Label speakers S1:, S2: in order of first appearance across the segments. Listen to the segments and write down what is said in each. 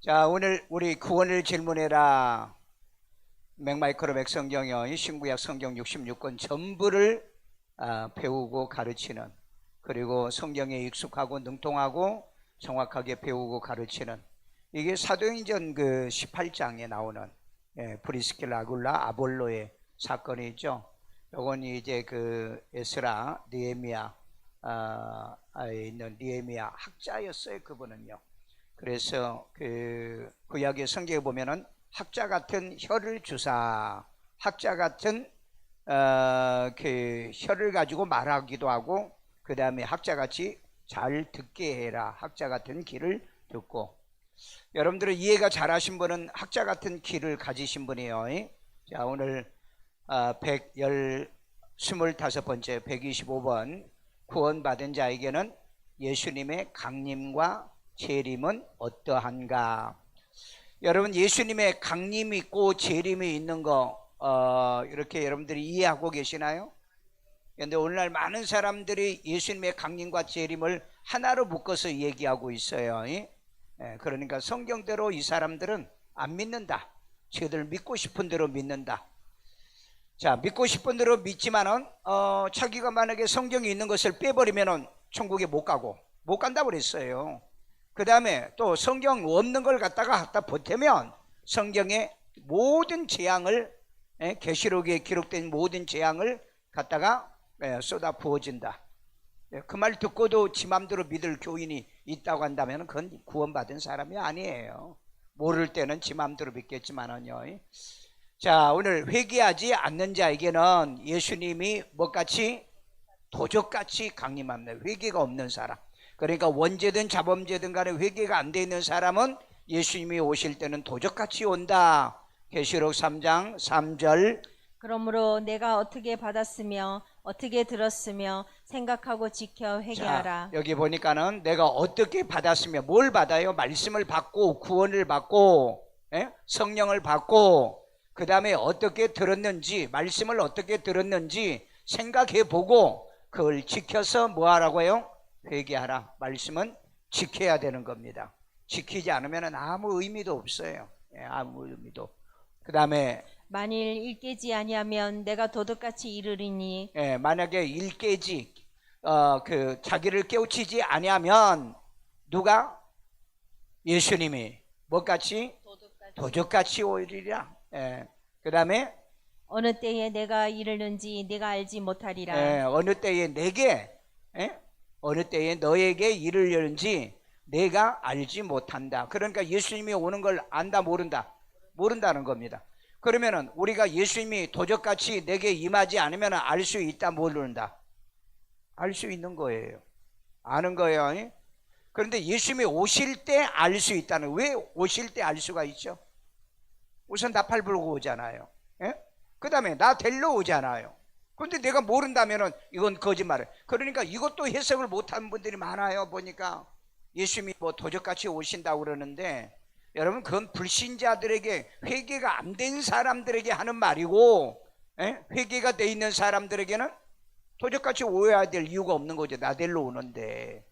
S1: 자, 오늘 우리 구원을 질문해라 맥마이크로 맥성경의 신구약 성경 66권 전부를 배우고 가르치는, 그리고 성경에 익숙하고 능통하고 정확하게 배우고 가르치는, 이게 사도행전 그 18장에 나오는 브리스길라 아굴라 아볼로의 사건이죠. 요건 이제 그 에스라 느헤미야 있는 느헤미야 학자였어요. 그분은요. 그래서 그 구약의 성경에 보면은 학자 같은 혀를 주사, 학자 같은 그 혀를 가지고 말하기도 하고, 그 다음에 학자같이 잘 듣게 해라, 학자 같은 귀를 듣고. 여러분들은 이해가 잘하신 분은 학자 같은 귀를 가지신 분이에요. 자, 오늘 125번째 125번 구원받은 자에게는 예수님의 강림과 재림은 어떠한가. 여러분, 예수님의 강림이 있고 재림이 있는 거 이렇게 여러분들이 이해하고 계시나요? 그런데 오늘날 많은 사람들이 예수님의 강림과 재림을 하나로 묶어서 얘기하고 있어요. 그러니까 성경대로 이 사람들은 안 믿는다. 저들 믿고 싶은 대로 믿는다. 자, 믿고 싶은 대로 믿지만은 자기가 만약에 성경에 있는 것을 빼버리면은 천국에 못 간다고 그랬어요. 그 다음에 또 성경 없는 걸 갖다 보태면 성경의 모든 재앙을, 계시록에 기록된 모든 재앙을 갖다가 쏟아 부어진다. 그 말 듣고도 지 맘대로 믿을 교인이 있다고 한다면 그건 구원받은 사람이 아니에요. 모를 때는 지 맘대로 믿겠지만은요. 자, 오늘 회개하지 않는 자에게는 예수님이 뭐같이 도적같이 강림합니다. 회개가 없는 사람, 그러니까 원죄든 자범죄든 간에 회개가 안 돼 있는 사람은 예수님이 오실 때는 도적같이 온다. 계시록 3장 3절.
S2: 그러므로 내가 어떻게 받았으며 어떻게 들었으며 생각하고 지켜 회개하라.
S1: 자, 여기 보니까는 내가 어떻게 받았으며, 뭘 받아요? 말씀을 받고 구원을 받고 성령을 받고, 그 다음에 어떻게 들었는지, 말씀을 어떻게 들었는지 생각해 보고 그걸 지켜서 뭐 하라고요? 회개하라. 말씀은 지켜야 되는 겁니다. 지키지 않으면 아무 의미도 없어요. 아무 의미도. 그 다음에
S2: 만일 일깨지 아니하면 내가 도둑같이 이르리니.
S1: 만약에 일깨지 그 자기를 깨우치지 아니하면 누가? 예수님이 뭐같이? 도둑같이 오리라. 그 다음에
S2: 어느 때에 내가 이르는지 내가 알지 못하리라.
S1: 어느 때에 내게 어느 때에 너에게 이르려는지 내가 알지 못한다. 그러니까 예수님이 오는 걸 안다, 모른다? 모른다는 겁니다. 그러면은 우리가 예수님이 도적같이 내게 임하지 않으면 알 수 있다, 모른다? 알 수 있는 거예요. 아는 거예요. 그런데 예수님이 오실 때 알 수 있다는, 왜 오실 때 알 수가 있죠? 우선 나팔 불고 오잖아요. 그 다음에 나 데리러 오잖아요. 그런데 내가 모른다면은 이건 거짓말이에요. 그러니까 이것도 해석을 못하는 분들이 많아요. 보니까 예수님이 뭐 도적같이 오신다고 그러는데, 여러분, 그건 불신자들에게, 회개가 안 된 사람들에게 하는 말이고, 회개가 돼 있는 사람들에게는 도적같이 오해야 될 이유가 없는 거죠. 나 데리러 오는데.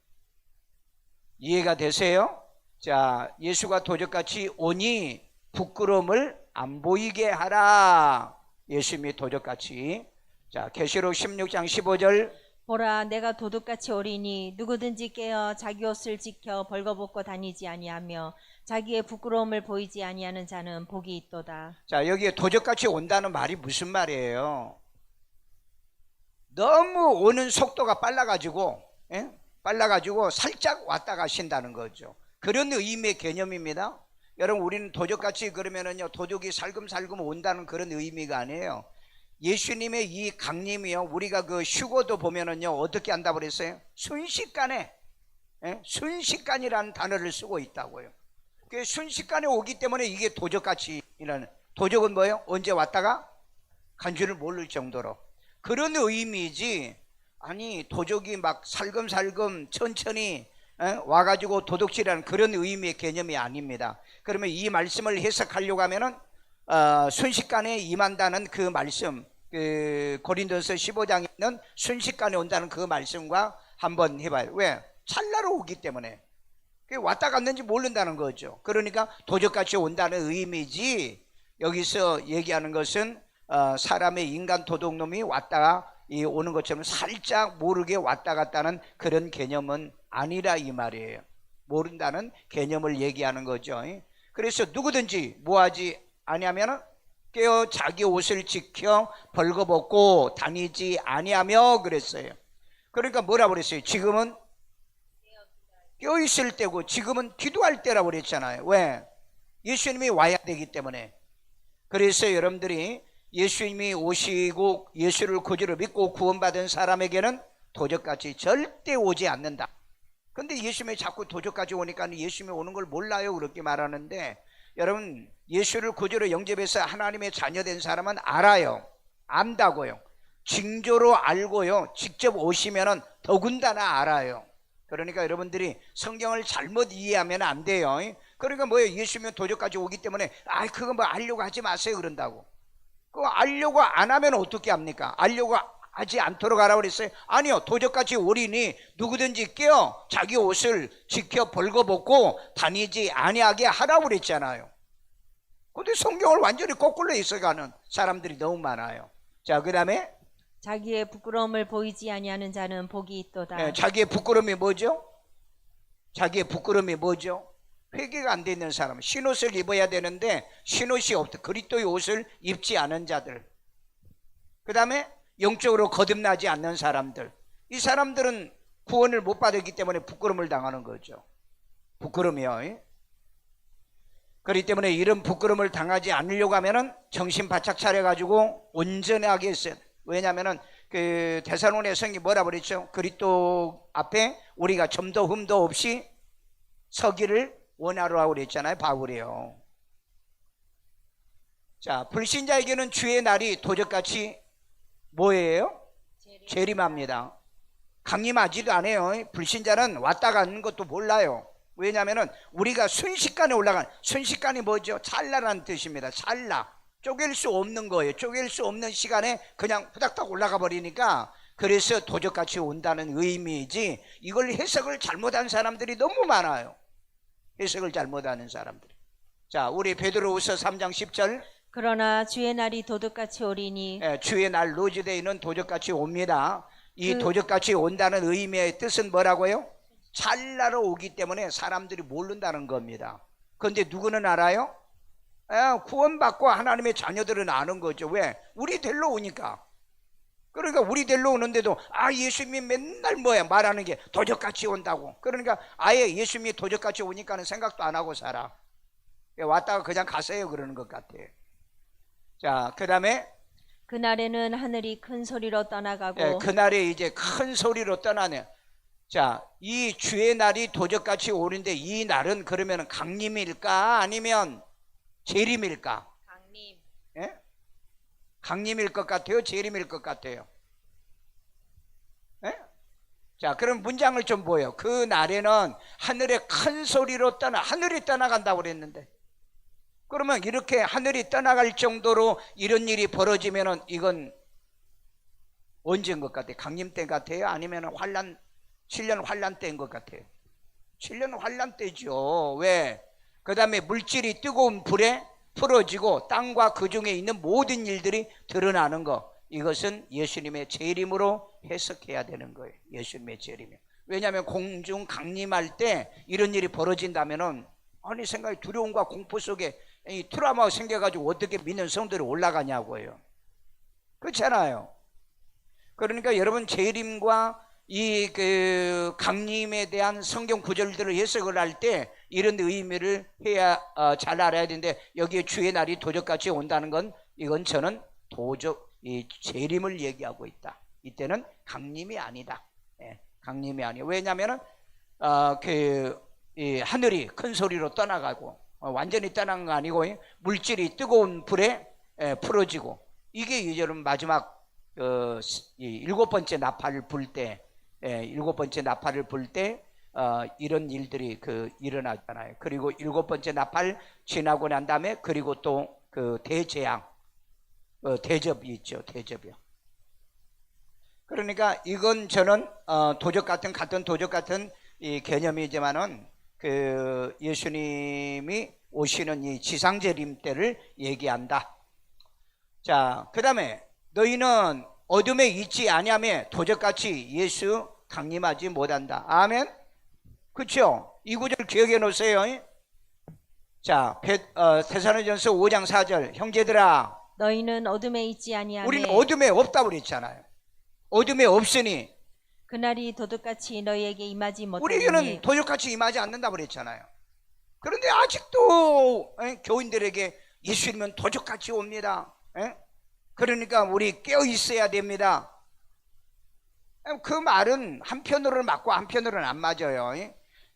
S1: 이해가 되세요? 자, 예수가 도적같이 오니 부끄러움을 안 보이게 하라. 예수님이 도적같이. 자, 계시록 16장 15절.
S2: 보라, 내가 도둑같이 오리니 누구든지 깨어 자기 옷을 지켜 벌거벗고 다니지 아니하며 자기의 부끄러움을 보이지 아니하는 자는 복이 있도다.
S1: 자, 여기에 도적같이 온다는 말이 무슨 말이에요? 너무 오는 속도가 빨라가지고 살짝 왔다 가신다는 거죠. 그런 의미의 개념입니다. 여러분, 우리는 도적같이 그러면은요, 도적이 살금살금 온다는 그런 의미가 아니에요. 예수님의 이 강림이요, 우리가 그 휴거도 보면은요, 어떻게 한다고 그랬어요? 순식간에, 순식간이라는 단어를 쓰고 있다고요. 그 순식간에 오기 때문에 이게 도적같이 일하는, 도적은 뭐예요? 언제 왔다가 간 줄을 모를 정도로. 그런 의미지, 아니 도적이 막 살금살금 천천히 와가지고 도둑질하는 그런 의미의 개념이 아닙니다. 그러면 이 말씀을 해석하려고 하면은 순식간에 임한다는 그 말씀, 그 고린도서 15장에 있는 순식간에 온다는 그 말씀과 한번 해봐요. 왜? 찰나로 오기 때문에. 그게 왔다 갔는지 모른다는 거죠. 그러니까 도적같이 온다는 의미지, 여기서 얘기하는 것은 사람의 인간 도둑놈이 왔다가 오는 것처럼 살짝 모르게 왔다 갔다는 그런 개념은 아니라 이 말이에요. 모른다는 개념을 얘기하는 거죠. 그래서 누구든지 뭐하지 아니하면 깨어 자기 옷을 지켜 벌거벗고 다니지 아니하며 그랬어요. 그러니까 뭐라 그랬어요? 지금은 깨어있을 때고 지금은 기도할 때라고 그랬잖아요. 왜? 예수님이 와야 되기 때문에. 그래서 여러분들이 예수님이 오시고 예수를 구주로 믿고 구원받은 사람에게는 도적같이 절대 오지 않는다. 근데 예수님이 자꾸 도적같이 오니까 예수님이 오는 걸 몰라요 그렇게 말하는데, 여러분 예수를 구주로 영접해서 하나님의 자녀된 사람은 알아요. 안다고요. 징조로 알고요. 직접 오시면은 더군다나 알아요. 그러니까 여러분들이 성경을 잘못 이해하면 안 돼요. 그러니까 뭐예요? 예수님은 도적같이 오기 때문에 그거 뭐 알려고 하지 마세요 그런다고. 그거 알려고 안 하면 어떻게 합니까? 알려고 하지 않도록 하라고 그랬어요? 아니요. 도적같이 오리니 누구든지 깨어 자기 옷을 지켜 벌거벗고 다니지 아니하게 하라고 그랬잖아요. 근데 성경을 완전히 거꾸로 해석하는 사람들이 너무 많아요. 자, 그 다음에
S2: 자기의 부끄러움을 보이지 아니하는 자는 복이 있도다.
S1: 자기의 부끄러움이 뭐죠? 자기의 부끄러움이 뭐죠? 회개가 안 돼 있는 사람, 신옷을 입어야 되는데 신옷이 없다. 그리스도의 옷을 입지 않은 자들. 그 다음에 영적으로 거듭나지 않는 사람들. 이 사람들은 구원을 못 받았기 때문에 부끄러움을 당하는 거죠. 부끄러움이요. 그렇기 때문에 이런 부끄러움을 당하지 않으려고 하면은 정신 바짝 차려가지고 온전하게 했어요. 왜냐하면은 그 데살로니가 성경이 뭐라 그랬죠? 그리스도 앞에 우리가 점도 흠도 없이 서기를 원하라고 그랬잖아요, 바울이요. 자, 불신자에게는 주의 날이 도적같이 뭐예요? 재림합니다. 강림하지도 않아요. 불신자는 왔다 가는 것도 몰라요. 왜냐하면은 우리가 순식간에 올라간, 순식간이 뭐죠? 찰나라는 뜻입니다. 찰나. 쪼갤 수 없는 거예요. 쪼갤 수 없는 시간에 그냥 후닥닥 올라가 버리니까, 그래서 도적같이 온다는 의미이지, 이걸 해석을 잘못한 사람들이 너무 많아요. 해석을 잘못하는 사람들이. 자, 우리 베드로후서 3장 10절.
S2: 그러나 주의 날이 도둑같이 오리니.
S1: 주의 날 로즈데이는 도적같이 옵니다. 이 도적같이 온다는 의미의 뜻은 뭐라고요? 찰나로 오기 때문에 사람들이 모른다는 겁니다. 그런데 누구는 알아요? 구원받고 하나님의 자녀들은 아는 거죠. 왜? 우리 데리러 오니까. 그러니까 우리 데리러 오는데도 예수님이 맨날 말하는 게 도적같이 온다고. 그러니까 아예 예수님이 도적같이 오니까는 생각도 안 하고 살아. 왔다가 그냥 가세요 그러는 것 같아요. 자, 그 다음에
S2: 그날에는 하늘이 큰 소리로 떠나가고.
S1: 그날에 이제 큰 소리로 떠나네. 자, 이 주의 날이 도적같이 오는데 이 날은 그러면 강림일까 아니면 재림일까?
S2: 강림.
S1: 예? 강림일 것 같아요? 재림일 것 같아요? 예? 자, 그럼 문장을 좀 보여. 그 날에는 하늘에 큰 소리로 하늘이 떠나간다고 그랬는데, 그러면 이렇게 하늘이 떠나갈 정도로 이런 일이 벌어지면은 이건 언제인 것 같아요? 강림 때 같아요? 아니면 7년 환란 때인 것 같아요? 7년 환란 때죠. 왜? 그 다음에 물질이 뜨거운 불에 풀어지고 땅과 그 중에 있는 모든 일들이 드러나는 거, 이것은 예수님의 재림으로 해석해야 되는 거예요. 예수님의 재림이요. 왜냐하면 공중 강림할 때 이런 일이 벌어진다면은 생각이 두려움과 공포 속에 이 트라우마가 생겨가지고 어떻게 믿는 성들이 올라가냐고요. 그렇잖아요. 그러니까 여러분, 재림과 이 강림에 대한 성경 구절들을 해석을 할 때 이런 의미를 해야 잘 알아야 되는데, 여기에 주의 날이 도적같이 온다는 건, 이건 저는 이 재림을 얘기하고 있다. 이때는 강림이 아니다. 강림이 아니에요. 왜냐하면은 이 하늘이 큰 소리로 떠나가고, 완전히 떠난 거 아니고 물질이 뜨거운 불에 풀어지고, 이게 이제 마지막 이 7번째 나팔을 불 때, 7번째 나팔을 불 때 이런 일들이 일어나잖아요. 그리고 7번째 나팔 지나고 난 다음에 그리고 또 대재앙, 대접이 있죠. 대접이요. 그러니까 이건 저는 같은 도적 같은 이 개념이지만은, 그 예수님이 오시는 이 지상재림 때를 얘기한다. 자, 그 다음에 너희는 어둠에 있지 아니하며 도적같이 예수 강림하지 못한다. 아멘. 그렇죠? 이 구절 기억해 놓으세요. 자, 데살로니가전서 5장 4절. 형제들아,
S2: 너희는 어둠에 있지 아니하며
S1: 우리는 어둠에 없다고 그랬잖아요. 어둠에 없으니
S2: 그날이 도둑같이 너희에게 임하지
S1: 우리에게는
S2: 못하니
S1: 도적같이 임하지 않는다고 그랬잖아요. 그런데 아직도 교인들에게 예수님은 도적같이 옵니다. 그러니까 우리 깨어 있어야 됩니다. 그 말은 한편으로는 맞고 한편으로는 안 맞아요.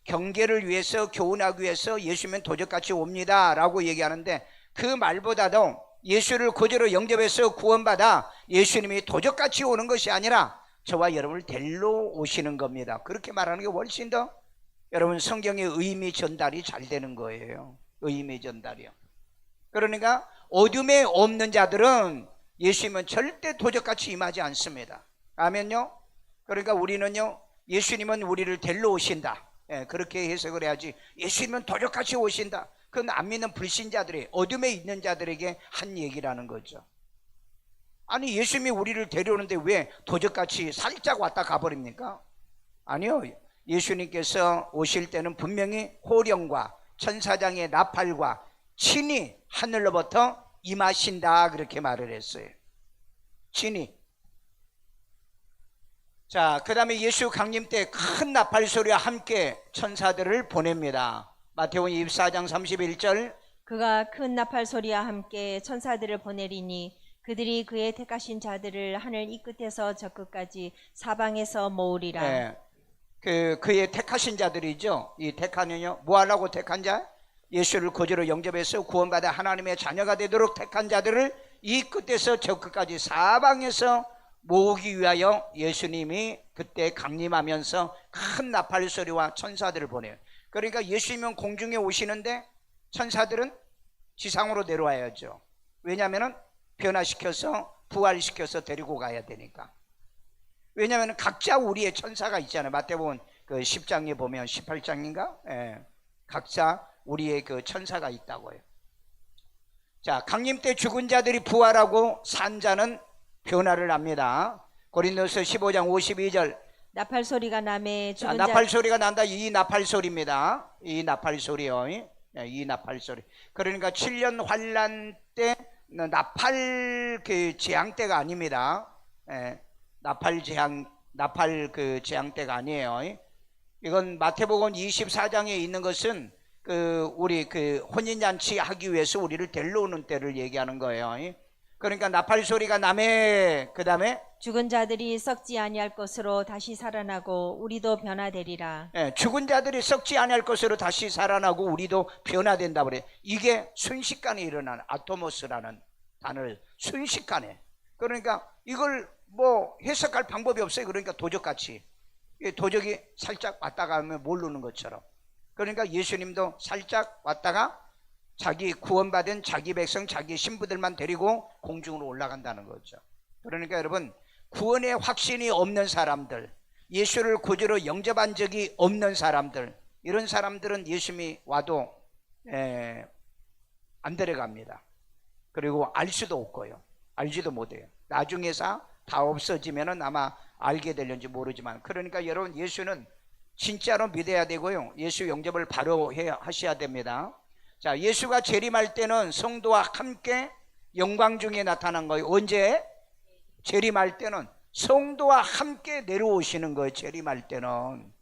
S1: 경계를 위해서 교훈하기 위해서 예수님은 도적같이 옵니다 라고 얘기하는데, 그 말보다도 예수를 구주로 영접해서 구원받아 예수님이 도적같이 오는 것이 아니라 저와 여러분을 데리러 오시는 겁니다. 그렇게 말하는 게 훨씬 더 여러분 성경의 의미 전달이 잘 되는 거예요. 의미 전달이요. 그러니까 어둠에 없는 자들은 예수님은 절대 도적같이 임하지 않습니다. 아멘요. 그러니까 우리는요, 예수님은 우리를 데리러 오신다, 그렇게 해석을 해야지 예수님은 도적같이 오신다, 그건 안 믿는 불신자들이, 어둠에 있는 자들에게 한 얘기라는 거죠. 아니, 예수님이 우리를 데려오는데 왜 도적같이 살짝 왔다 가버립니까? 아니요, 예수님께서 오실 때는 분명히 호령과 천사장의 나팔과 친히 하늘로부터 임하신다, 그렇게 말을 했어요. 친히. 자, 그 다음에 예수 강림 때 큰 나팔 소리와 함께 천사들을 보냅니다. 마태복음 24장 31절.
S2: 그가 큰 나팔 소리와 함께 천사들을 보내리니 그들이 그의 택하신 자들을 하늘 이 끝에서 저 끝까지 사방에서 모으리라.
S1: 네, 그의 택하신 자들이죠. 이 택하는요, 뭐 하려고 택한 자? 예수를 구주로 영접해서 구원받아 하나님의 자녀가 되도록 택한 자들을 이 끝에서 저 끝까지 사방에서 모으기 위하여 예수님이 그때 강림하면서 큰 나팔 소리와 천사들을 보내요. 그러니까 예수님은 공중에 오시는데 천사들은 지상으로 내려와야죠. 왜냐하면 변화시켜서 부활시켜서 데리고 가야 되니까. 왜냐하면 각자 우리의 천사가 있잖아요. 마태복음 그 10장에 보면 18장인가? 각자 우리의 그 천사가 있다고요. 자, 강림 때 죽은 자들이 부활하고 산 자는 변화를 합니다. 고린도서 15장 52절.
S2: 나팔 소리가 나매 죽은
S1: 나팔 소리가 난다. 이 나팔 소리입니다. 이 나팔 소리요. 이 나팔 소리. 그러니까 7년 환란 때 나팔 그 재앙 때가 아닙니다. 나팔 그 재앙 때가 아니에요. 이건 마태복음 24장에 있는 것은 우리 혼인잔치 하기 위해서 우리를 데려오는 때를 얘기하는 거예요. 그러니까 나팔 소리가 나매, 그 다음에
S2: 죽은 자들이 썩지 아니할 것으로 다시 살아나고 우리도 변화되리라.
S1: 죽은 자들이 썩지 아니할 것으로 다시 살아나고 우리도 변화된다 그래. 이게 순식간에 일어나는, 아토모스라는 단어를 순식간에. 그러니까 이걸 뭐 해석할 방법이 없어요. 그러니까 도적같이, 도적이 살짝 왔다 가면 모르는 것처럼. 그러니까 예수님도 살짝 왔다가 자기 구원받은 자기 백성, 자기 신부들만 데리고 공중으로 올라간다는 거죠. 그러니까 여러분, 구원의 확신이 없는 사람들, 예수를 구주로 영접한 적이 없는 사람들, 이런 사람들은 예수님이 와도 안 데려갑니다. 그리고 알 수도 없고요, 알지도 못해요. 나중에서 다 없어지면은 아마 알게 될는지 모르지만, 그러니까 여러분, 예수는 진짜로 믿어야 되고요, 예수 영접을 바로 하셔야 됩니다. 자, 예수가 재림할 때는 성도와 함께 영광 중에 나타난 거예요. 언제? 재림할 때는 성도와 함께 내려오시는 거예요. 재림할 때는.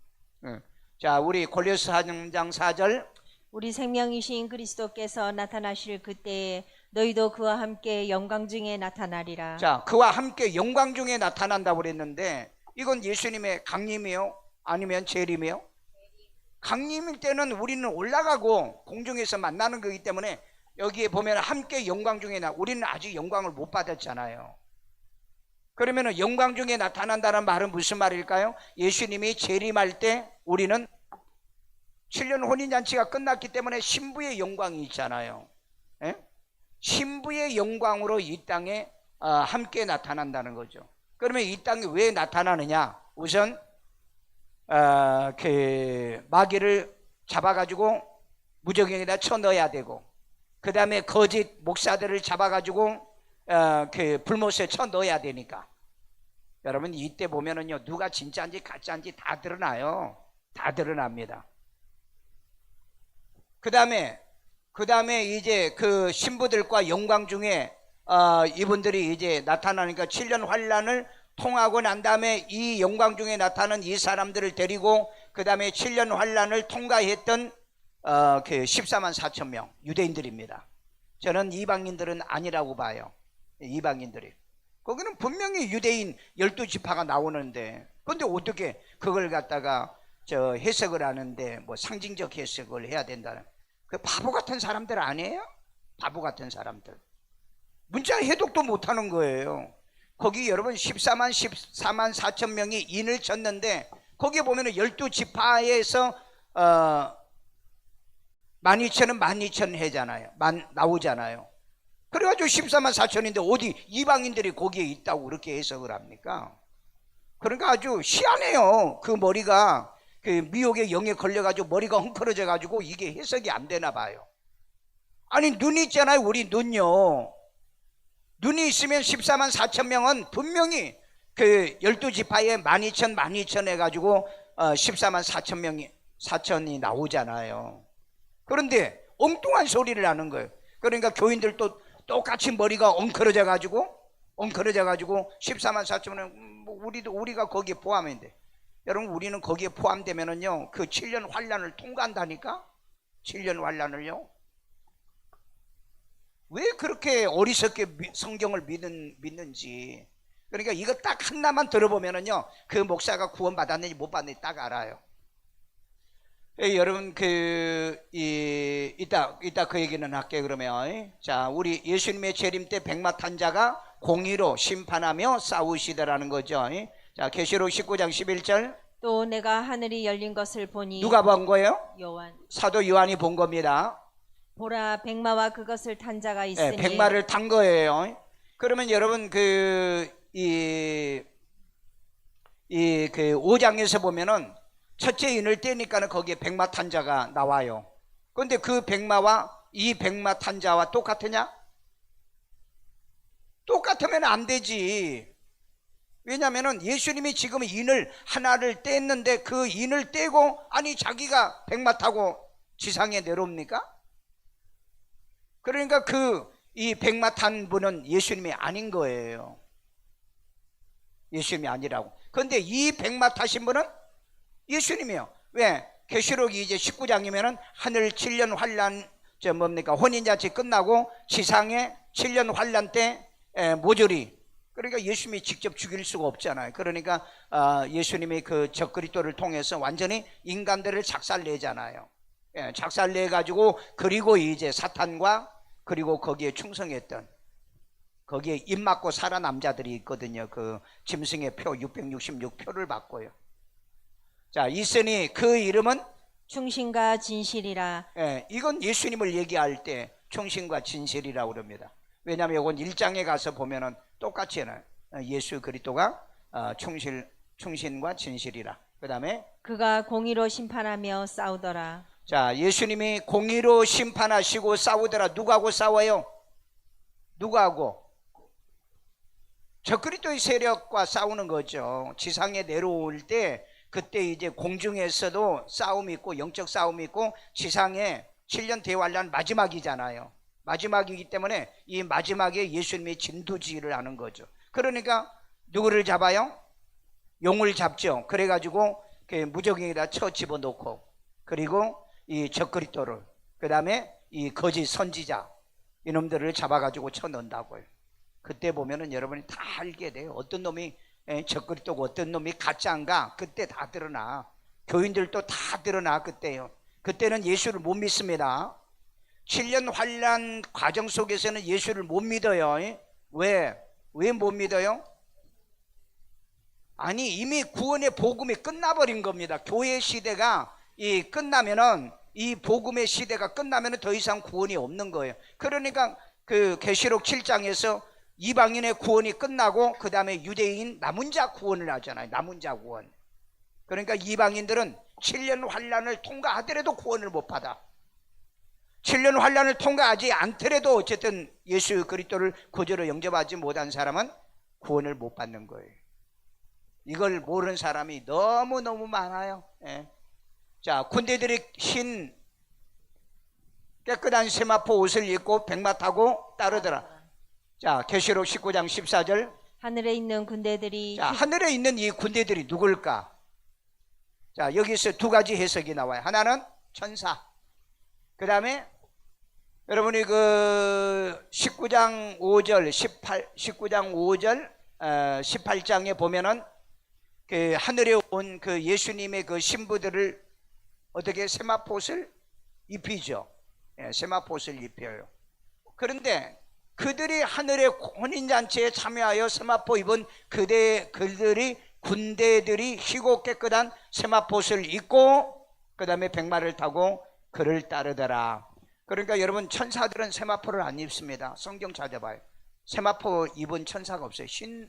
S1: 자, 우리 골로새 3장 4절.
S2: 우리 생명이신 그리스도께서 나타나실 그때에 너희도 그와 함께 영광 중에 나타나리라.
S1: 자, 그와 함께 영광 중에 나타난다고 그랬는데, 이건 예수님의 강림이요? 아니면 재림이요? 강림일 때는 우리는 올라가고 공중에서 만나는 거기 때문에, 여기에 보면 함께 영광 중에 우리는 아직 영광을 못 받았잖아요. 그러면 영광 중에 나타난다는 말은 무슨 말일까요? 예수님이 재림할 때 우리는 7년 혼인잔치가 끝났기 때문에 신부의 영광이 있잖아요. 신부의 영광으로 이 땅에 함께 나타난다는 거죠. 그러면 이 땅에 왜 나타나느냐? 우선 마귀를 잡아가지고 무적행에다 쳐 넣어야 되고, 그 다음에 거짓 목사들을 잡아가지고 그 불못에 쳐 넣어야 되니까. 여러분 이때 보면은요, 누가 진짜인지 가짜인지 다 드러나요. 다 드러납니다. 그 다음에 이제 그 신부들과 영광 중에 이분들이 이제 나타나니까 7년 환란을 통하고 난 다음에 이 영광 중에 나타나는 이 사람들을 데리고 그 다음에 7년 환란을 통과했던 그 14만 4천 명 유대인들입니다. 저는 이방인들은 아니라고 봐요. 이방인들이. 거기는 분명히 유대인 12지파가 나오는데, 근데 어떻게 그걸 갖다가 해석을 하는데 뭐 상징적 해석을 해야 된다는, 그 바보 같은 사람들 아니에요? 바보 같은 사람들. 문자 해독도 못하는 거예요. 거기 여러분 14만 4천 명이 인을 쳤는데, 거기에 보면은 12지파에서 12,000은 12,000 해잖아요. 나오잖아요. 그래가지고 14만 4천인데 어디 이방인들이 거기에 있다고 그렇게 해석을 합니까? 그러니까 아주 희한해요. 그 머리가 그 미혹의 영에 걸려가지고 머리가 헝클어져가지고 이게 해석이 안 되나 봐요. 아니 눈 있잖아요. 우리 눈요. 눈이 있으면 14만 4천 명은 분명히 그 12지파에 12,000 해가지고 14만 4천 명이 4천이 나오잖아요. 그런데 엉뚱한 소리를 하는 거예요. 그러니까 교인들도 똑같이 머리가 엉클어져가지고 14만 4천은 우리가 거기에 포함인데, 여러분 우리는 거기에 포함되면은요 그 7년 환란을 통과한다니까. 7년 환란을요. 왜 그렇게 어리석게 성경을 믿는지. 그러니까 이거 딱 하나만 들어보면은요 그 목사가 구원 받았는지 못 받는지 딱 알아요. 여러분 이따 그 얘기는 할게요. 그러면 자, 우리 예수님의 재림 때 백마탄자가 공의로 심판하며 싸우시더라는 거죠. 자, 계시록 19장 11절.
S2: 또 내가 하늘이 열린 것을 보니.
S1: 누가 본 거예요?
S2: 요한.
S1: 사도 요한이 본 겁니다.
S2: 보라, 백마와 그것을 탄 자가 있으니.
S1: 백마를 탄 거예요. 그러면 여러분 그 5장에서 보면은 첫째 인을 떼니까는 거기에 백마 탄자가 나와요. 그런데 그 백마와 이 백마 탄자와 똑같으냐? 똑같으면 안 되지. 왜냐하면 예수님이 지금 인을 하나를 뗐는데 그 인을 떼고 아니 자기가 백마 타고 지상에 내려옵니까? 그러니까 이 백마 탄 분은 예수님이 아닌 거예요. 예수님이 아니라고. 그런데 이 백마 타신 분은 예수님이요. 왜? 계시록이 이제 19장이면은 하늘 7년 환란, 혼인잔치 끝나고 지상에 7년 환란 때 모조리. 그러니까 예수님이 직접 죽일 수가 없잖아요. 그러니까 예수님이 그 적그리스도를 통해서 완전히 인간들을 작살내잖아요. 작살내가지고, 그리고 이제 사탄과 그리고 거기에 충성했던, 거기에 입 맞고 살아 남자들이 있거든요. 그 짐승의 표 666표를 받고요. 자, 있으니 그 이름은
S2: 충신과 진실이라.
S1: 이건 예수님을 얘기할 때 충신과 진실이라고 그럽니다. 왜냐하면 이건 1장에 가서 보면은 똑같이 해놔요. 예수 그리스도가 충신과 진실이라. 그 다음에
S2: 그가 공의로 심판하며 싸우더라.
S1: 자, 예수님이 공의로 심판하시고 싸우더라. 누구하고 싸워요? 누구하고? 적그리스도의 세력과 싸우는 거죠. 지상에 내려올 때 그때 이제 공중에서도 싸움이 있고 영적 싸움이 있고, 지상에 7년 대환란 마지막이잖아요. 마지막이기 때문에 이 마지막에 예수님이 진두지휘를 하는 거죠. 그러니까 누구를 잡아요? 용을 잡죠. 그래가지고 무적행에다 쳐 집어넣고, 그리고 이 적그리스도를, 그 다음에 이 거짓 선지자 이놈들을 잡아가지고 쳐 넣는다고요. 그때 보면은 여러분이 다 알게 돼요. 어떤 놈이 적그리스도고 어떤 놈이 가짜인가. 그때 다 드러나. 교인들도 다 드러나. 그때요. 그때는 예수를 못 믿습니다. 7년 환란 과정 속에서는 예수를 못 믿어요. 왜 못 믿어요? 아니 이미 구원의 복음이 끝나버린 겁니다. 교회 시대가 끝나면은, 이 복음의 시대가 끝나면은 더 이상 구원이 없는 거예요. 그러니까 그 계시록 7장에서 이방인의 구원이 끝나고 그 다음에 유대인 남은 자 구원을 하잖아요. 남은 자 구원. 그러니까 이방인들은 7년 환란을 통과하더라도 구원을 못 받아. 7년 환란을 통과하지 않더라도 어쨌든 예수 그리스도를 구주로 영접하지 못한 사람은 구원을 못 받는 거예요. 이걸 모르는 사람이 너무너무 많아요. 예. 자, 군대들이 흰 깨끗한 세마포 옷을 입고 백마 타고 따르더라. 자, 계시록 19장 14절.
S2: 하늘에 있는 군대들이
S1: 자, 하늘에 있는 이 군대들이 누굴까? 자, 여기서 두 가지 해석이 나와요. 하나는 천사. 그 다음에 여러분이 그 19장 5절, 19장 5절, 18장에 보면은 그 하늘에 온 그 예수님의 그 신부들을 어떻게 세마포옷을 입히죠. 예, 세마포옷을 입혀요. 그런데 그들이 하늘의 혼인잔치에 참여하여 세마포 입은 그들이 군대들이 희고 깨끗한 세마포옷을 입고 그 다음에 백마를 타고 그를 따르더라. 그러니까 여러분, 천사들은 세마포를 안 입습니다. 성경 찾아봐요. 세마포 입은 천사가 없어요.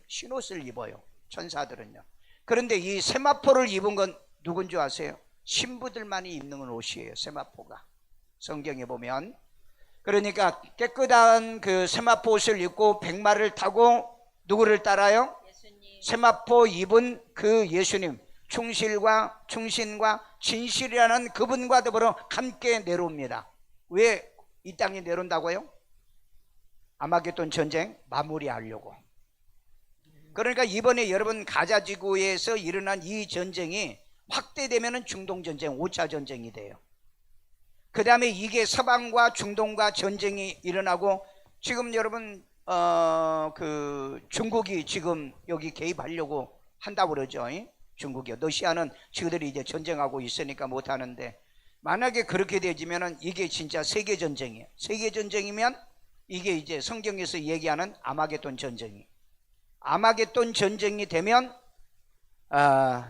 S1: 흰옷을 입어요, 천사들은요. 그런데 이 세마포를 입은 건 누군지 아세요? 신부들만이 입는 옷이에요, 세마포가. 성경에 보면. 그러니까 깨끗한 그 세마포 옷을 입고 백마를 타고 누구를 따라요?
S2: 예수님.
S1: 세마포 입은 그 예수님, 충신과 진실이라는 그분과 더불어 함께 내려옵니다. 왜 이 땅에 내려온다고요? 아마겟돈 전쟁 마무리하려고. 그러니까 이번에 여러분 가자지구에서 일어난 이 전쟁이 확대되면 중동전쟁, 5차 전쟁이 돼요. 그 다음에 이게 서방과 중동과 전쟁이 일어나고, 지금 여러분 그 중국이 지금 여기 개입하려고 한다고 그러죠. 중국이요. 러시아는 저들이 이제 전쟁하고 있으니까 못하는데, 만약에 그렇게 되지면은 이게 진짜 세계전쟁이에요. 세계전쟁이면 이게 이제 성경에서 얘기하는 아마겟돈 전쟁이. 아마겟돈 전쟁이 되면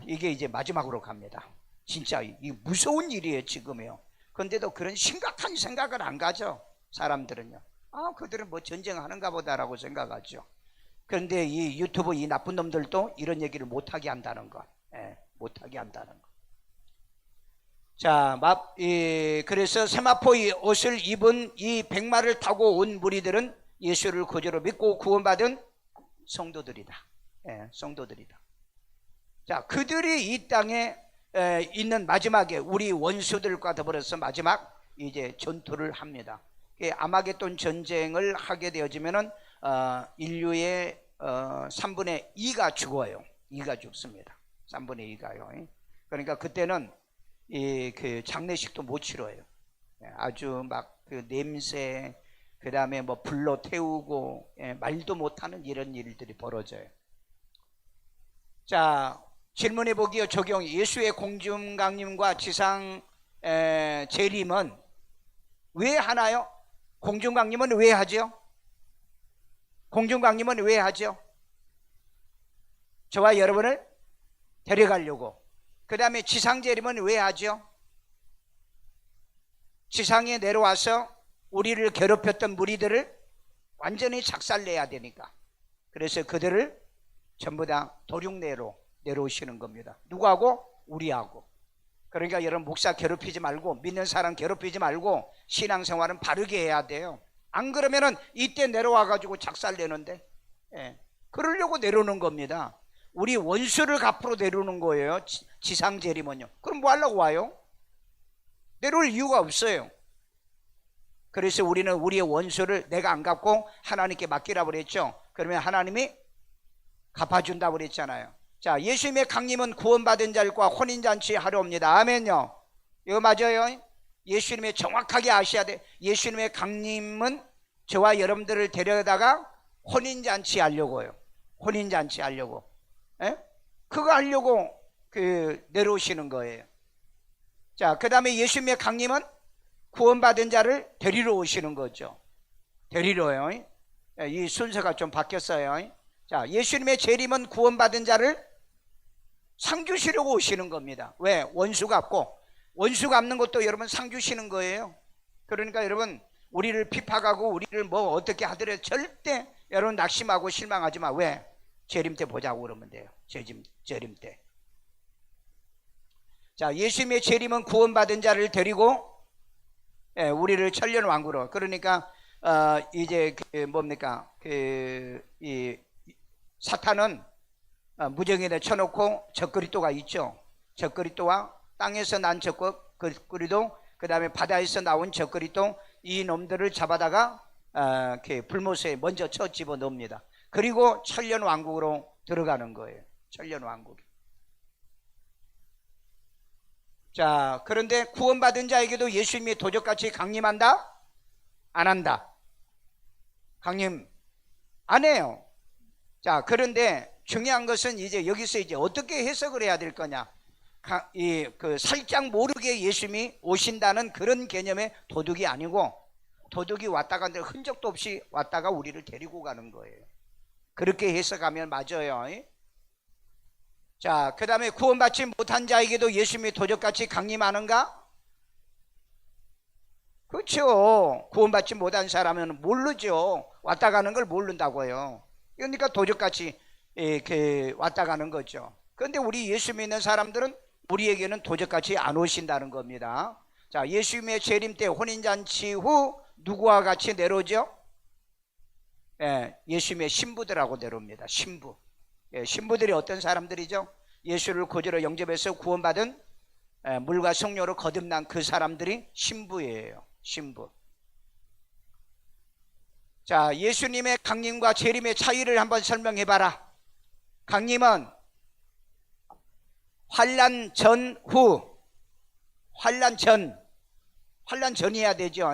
S1: 이게 이제 마지막으로 갑니다. 진짜 이 무서운 일이에요, 지금이요. 그런데도 그런 심각한 생각을 안 가져, 사람들은요. 그들은 뭐 전쟁하는가 보다라고 생각하죠. 그런데 이 유튜브 이 나쁜 놈들도 이런 얘기를 못하게 한다는 거. 예, 못하게 한다는 거. 자, 그래서 세마포 옷을 입은 이 백마를 타고 온 무리들은 예수를 구주로 믿고 구원받은 성도들이다. 예, 성도들이다. 자, 그들이 이 땅에 있는 마지막에 우리 원수들과 더불어서 마지막 이제 전투를 합니다. 아마겟돈 전쟁을 하게 되어지면은 인류의 3분의 2가 죽어요. 2가 죽습니다. 3분의 2가요. 그러니까 그때는 그 장례식도 못 치러요. 아주 막 그 냄새, 그 다음에 뭐 불로 태우고, 말도 못하는 이런 일들이 벌어져요. 자, 질문해 보기요. 적용. 예수의 공중 강림과 지상 재림은 왜 하나요? 공중 강림은 왜 하죠? 공중 강림은 왜 하죠? 저와 여러분을 데려가려고. 그 다음에 지상 재림은 왜 하죠? 지상에 내려와서 우리를 괴롭혔던 무리들을 완전히 작살내야 되니까. 그래서 그들을 전부 다 도륙내로 내려오시는 겁니다. 누구하고? 우리하고. 그러니까 여러분, 목사 괴롭히지 말고, 믿는 사람 괴롭히지 말고 신앙생활은 바르게 해야 돼요. 안 그러면은 이때 내려와 가지고 작살내는데, 그러려고 내려오는 겁니다. 우리 원수를 갚으러 내려오는 거예요, 지상 재림은요. 그럼 뭐 하려고 와요? 내려올 이유가 없어요. 그래서 우리는 우리의 원수를 내가 안 갚고 하나님께 맡기라고 그랬죠. 그러면 하나님이 갚아준다고 그랬잖아요. 자, 예수님의 강림은 구원받은 자들과 혼인잔치 하러 옵니다. 아멘요. 이거 맞아요? 예수님의 정확하게 아셔야 돼. 예수님의 강림은 저와 여러분들을 데려다가 혼인잔치 하려고요. 혼인잔치 하려고. 그거 하려고 내려오시는 거예요. 자, 그 다음에 예수님의 강림은 구원받은 자를 데리러 오시는 거죠. 데리러요. 이 순서가 좀 바뀌었어요. 자, 예수님의 재림은 구원받은 자를 상 주시려고 오시는 겁니다. 왜? 원수 갚고. 원수 갚는 것도 여러분 상 주시는 거예요. 그러니까 여러분, 우리를 핍박하고 우리를 뭐 어떻게 하더라도 절대 여러분 낙심하고 실망하지 마. 왜? 재림 때 보자고 그러면 돼요. 재림 때. 자, 예수님의 재림은 구원받은 자를 데리고 우리를 천년 왕국으로. 그러니까 이제 뭡니까? 이 사탄은 무정인에 쳐놓고 적그리스도가 있죠. 적그리스도와 땅에서 난 적그리스도, 그 다음에 바다에서 나온 적그리스도, 이 놈들을 잡아다가 불못에 먼저 쳐 집어넣습니다. 그리고 천년 왕국으로 들어가는 거예요. 천년 왕국. 자, 그런데 구원받은 자에게도 예수님이 도적같이 강림한다? 안 한다? 강림 안 해요. 자, 그런데 중요한 것은 이제 여기서 이제 어떻게 해석을 해야 될 거냐. 살짝 모르게 예수님이 오신다는 그런 개념의 도둑이 아니고, 도둑이 왔다 갔는데 흔적도 없이 왔다가 우리를 데리고 가는 거예요. 그렇게 해석하면 맞아요. 자, 그 다음에 구원받지 못한 자에게도 예수님이 도적같이 강림하는가? 그렇죠. 구원받지 못한 사람은 모르죠. 왔다 가는 걸 모른다고요. 그러니까 도적같이 왔다 가는 거죠. 그런데 우리 예수 믿는 사람들은 우리에게는 도적같이 안 오신다는 겁니다. 자, 예수님의 재림 때 혼인잔치 후 누구와 같이 내려오죠? 예수님의 신부들하고 내려옵니다. 신부. 신부들이 어떤 사람들이죠? 예수를 구주로 영접해서 구원받은 물과 성령으로 거듭난 그 사람들이 신부예요. 신부. 자, 예수님의 강림과 재림의 차이를 한번 설명해 봐라. 강림은 환난 전, 후. 환난 전이어야 되죠.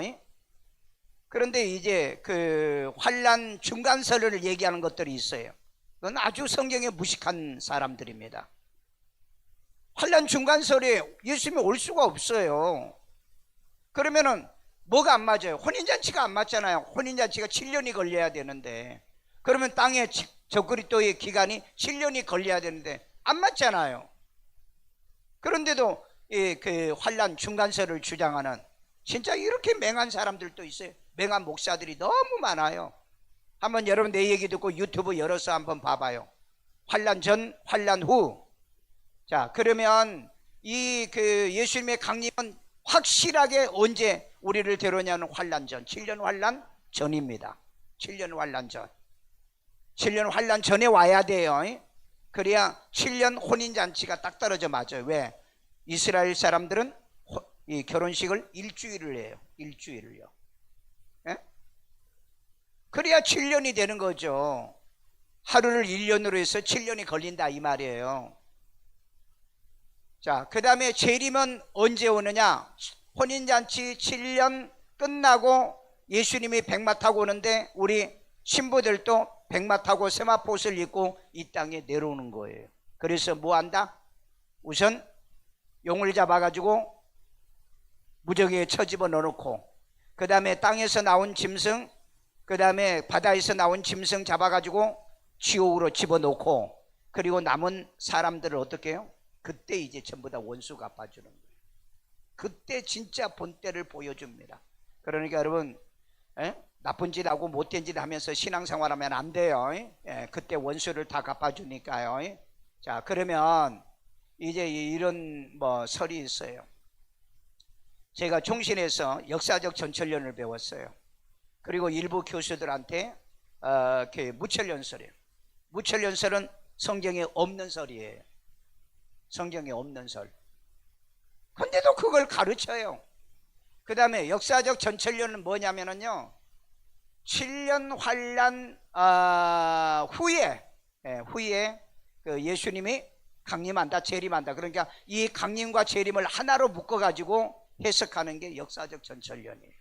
S1: 그런데 이제 그 환난 중간설을 얘기하는 것들이 있어요. 그건 아주 성경에 무식한 사람들입니다. 환난 중간설에 예수님이 올 수가 없어요. 그러면은 뭐가 안 맞아요? 혼인잔치가 안 맞잖아요. 혼인잔치가 7년이 걸려야 되는데, 그러면 땅에 적그리스도의 기간이 7년이 걸려야 되는데 안 맞잖아요. 그런데도 그 환난 중간설을 주장하는 진짜 이렇게 맹한 사람들도 있어요. 맹한 목사들이 너무 많아요. 한번 여러분 내 얘기 듣고 유튜브 열어서 한번 봐봐요. 환난 전, 환난 후. 자, 그러면 그 예수님의 강림은 확실하게 언제 우리를 데려오냐는 환난 전, 7년 환난 전입니다. 7년 환난 전. 7년 환난 전에 와야 돼요. 그래야 7년 혼인잔치가 딱 떨어져 맞아요. 왜? 이스라엘 사람들은 이 결혼식을 일주일을 해요. 일주일을요. 그래야 7년이 되는 거죠. 하루를 1년으로 해서 7년이 걸린다 이 말이에요. 자, 그 다음에 재림은 언제 오느냐? 혼인잔치 7년 끝나고 예수님이 백마 타고 오는데 우리 신부들도 백마 타고 세마포옷을 입고 이 땅에 내려오는 거예요. 그래서 뭐 한다? 우선 용을 잡아가지고 무저기에 쳐집어 넣어놓고, 그 다음에 땅에서 나온 짐승, 그 다음에 바다에서 나온 짐승 잡아가지고 지옥으로 집어넣고, 그리고 남은 사람들을 어떻게 해요? 그때 이제 전부 다 원수 갚아주는 거예요. 그때 진짜 본때를 보여줍니다. 그러니까 여러분, 나쁜 짓 하고 못된 짓 하면서 신앙생활하면 안 돼요. 그때 원수를 다 갚아주니까요. 자, 그러면 이제 이런 설이 있어요. 제가 종신에서 역사적 전철련을 배웠어요. 그리고 일부 교수들한테 무철연설이에요. 무철연설은 성경에 없는 설이에요. 성경에 없는 설. 근데도 그걸 가르쳐요. 그 다음에 역사적 전철련은 뭐냐면요, 7년 환난 후에 그 예수님이 강림한다, 재림한다. 그러니까 이 강림과 재림을 하나로 묶어가지고 해석하는 게 역사적 전철련이에요.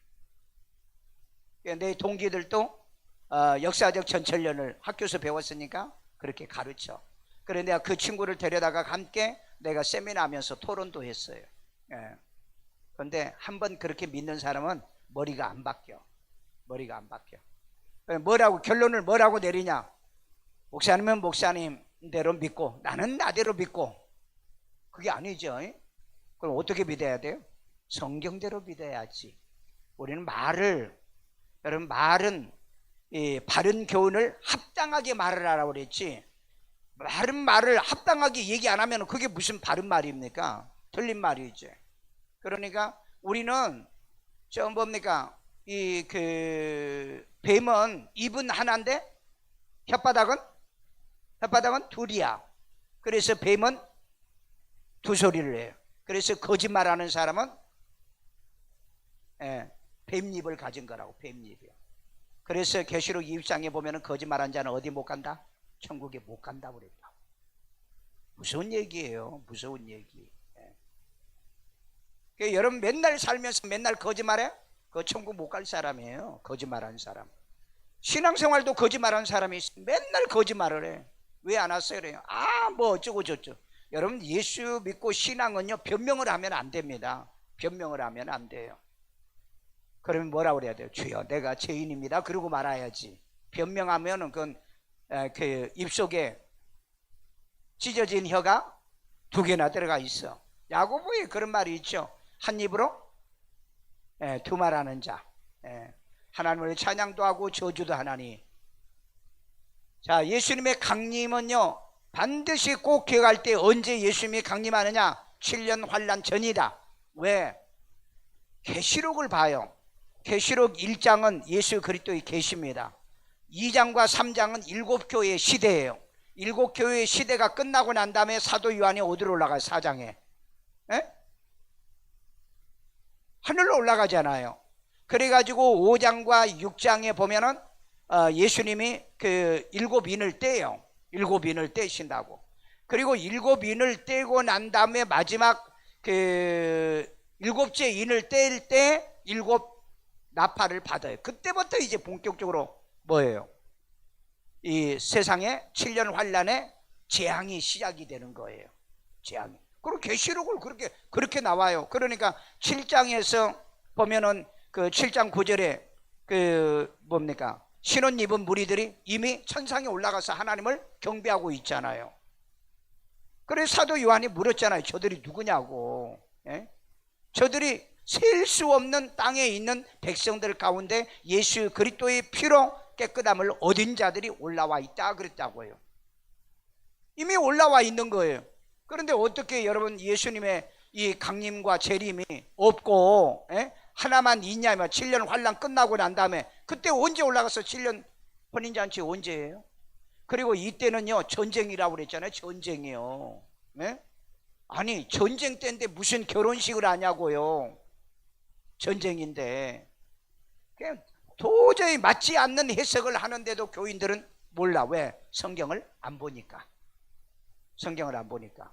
S1: 내 동기들도 역사적 전철련을 학교에서 배웠으니까 그렇게 가르쳐. 그런데 그 친구를 데려다가 함께 내가 세미나 하면서 토론도 했어요. 그런데 한번 그렇게 믿는 사람은 머리가 안 바뀌어. 머리가 안 바뀌어. 결론을 뭐라고 내리냐? 목사님은 목사님대로 믿고 나는 나대로 믿고. 그게 아니죠. 그럼 어떻게 믿어야 돼요? 성경대로 믿어야지. 우리는 여러분 말은 이 바른 교훈을 합당하게 말을 하라고 그랬지, 바른 말을 합당하게 얘기 안 하면 그게 무슨 바른 말입니까? 틀린 말이죠. 그러니까 우리는 저 뭡니까? 이 그 뱀은 입은 하나인데 혓바닥은 둘이야. 그래서 뱀은 두 소리를 해요. 그래서 거짓말하는 사람은 뱀입을 가진 거라고. 뱀입이요. 그래서 계시록 20장에 보면은 거짓말한 자는 어디 못 간다? 천국에 못 간다 그랬다. 무서운 얘기예요. 무서운 얘기. 그러니까 여러분 맨날 살면서 맨날 거짓말해? 그 천국 못 갈 사람이에요. 거짓말하는 사람. 신앙생활도 거짓말하는 사람이 있어요. 맨날 거짓말을 해. 왜 안 왔어요? 그래요. 뭐 어쩌고 저쩌고. 여러분 예수 믿고 신앙은요 변명을 하면 안 됩니다. 변명을 하면 안 돼요. 그러면 뭐라 그래야 돼요? 주여 내가 죄인입니다. 그러고 말아야지. 변명하면은 그건 그 입속에 찢어진 혀가 두 개나 들어가 있어. 야고보에 그런 말이 있죠. 한 입으로 두 말하는 자. 하나님을 찬양도 하고 저주도 하나니. 자, 예수님의 강림은요 반드시 꼭 기억할 때 언제 예수님이 강림하느냐? 7년 환란 전이다. 왜? 계시록을 봐요. 계시록 1장은 예수 그리스도의 계시입니다. 2장과 3장은 7교회의 시대예요. 7교회의 시대가 끝나고 난 다음에 사도 요한이 어디로 올라가요? 4장에 하늘로 올라가잖아요. 그래가지고 5장과 6장에 보면은 예수님이 그 7인을 떼요. 7인을 떼신다고. 그리고 7인을 떼고 난 다음에 마지막 그 7째 인을 뗄 때 7 나팔을 받아요. 그때부터 이제 본격적으로 뭐예요? 이 세상에 7년 환란의 재앙이 시작이 되는 거예요. 재앙이. 그리고 계시록을 그렇게 나와요. 그러니까 7장에서 보면은 그 7장 9절에 그 뭡니까? 신옷 입은 무리들이 이미 천상에 올라가서 하나님을 경배하고 있잖아요. 그래서 사도 요한이 물었잖아요. 저들이 누구냐고. 저들이 셀 수 없는 땅에 있는 백성들 가운데 예수 그리스도의 피로 깨끗함을 얻은 자들이 올라와 있다 그랬다고요. 이미 올라와 있는 거예요. 그런데 어떻게 여러분 예수님의 이 강림과 재림이 없고 하나만 있냐면 7년 환란 끝나고 난 다음에 그때 언제 올라가서 7년 혼인잔치 언제예요? 그리고 이때는요 전쟁이라고 그랬잖아요. 전쟁이요. 아니 전쟁 때인데 무슨 결혼식을 하냐고요. 전쟁인데 그냥 도저히 맞지 않는 해석을 하는데도 교인들은 몰라. 왜? 성경을 안 보니까. 성경을 안 보니까.